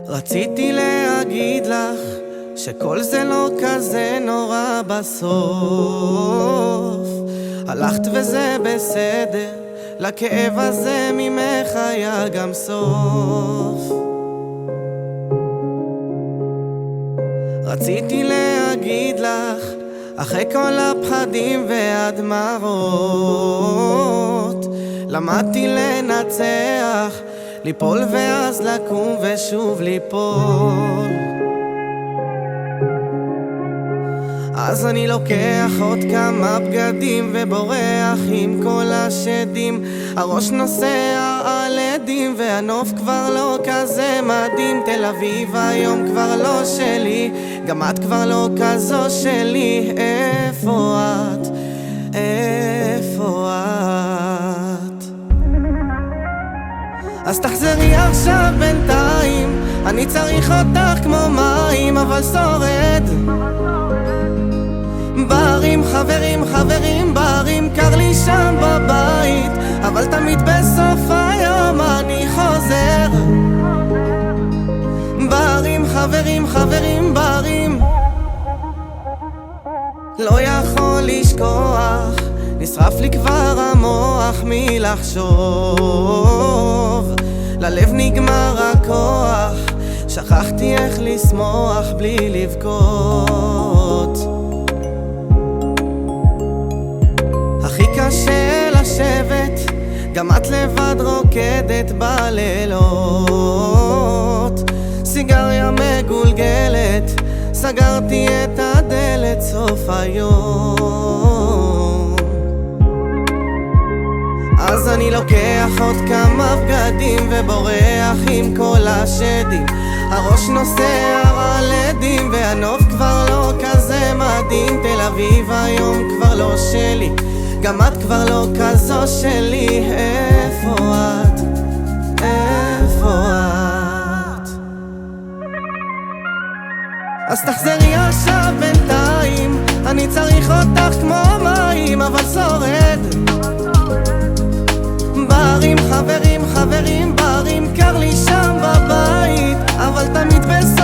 רציתי להגיד לך שכל זה לא כזה נורא בסוף. הלכת וזה בסדר, לכאב הזה ממך היה גם סוף. רציתי להגיד לך, אחרי כל הפחדים והדמעות, למדתי לנצח, ליפול ואז לקום ושוב ליפול. אז אני לוקח עוד כמה בגדים ובורח עם כל השדים. הראש נוסע על עדים והנוף כבר לא כזה מדהים. תל אביב היום כבר לא שלי, גם את כבר לא כזו שלי. איפה את? איפה את? אז תחזרי עכשיו בינתיים, אני צריך אותך כמו מים, אבל שורד. ברים, חברים, חברים, ברים, קר לי שם בבית, אבל תמיד בסוף היום אני חוזר. ברים, חברים, חברים, ברים, לא יכול לשכוח, נשרף לי כבר המוח מלחשוב. ללב נגמר הכוח, שכחתי איך לשמוח בלי לבכות. הכי קשה לשבת, גם את לבד רוקדת בלילות. סיגריה מגולגלת, סגרתי את הדלת סוף היום. אז אני לוקח עוד כמה בגדים ובורח עם כל השדים. הראש נוסע על עדים והנוף כבר לא כזה מדהים. תל אביב היום כבר לא שלי, גם את כבר לא כזו שלי. איפה את? איפה את? אז תחזרי עכשיו בינתיים, אני צריך אותך כמו מים, אבל שורד. ברים, חברים, חברים, ברים, קר לי שם בבית, אבל תמיד בסדר.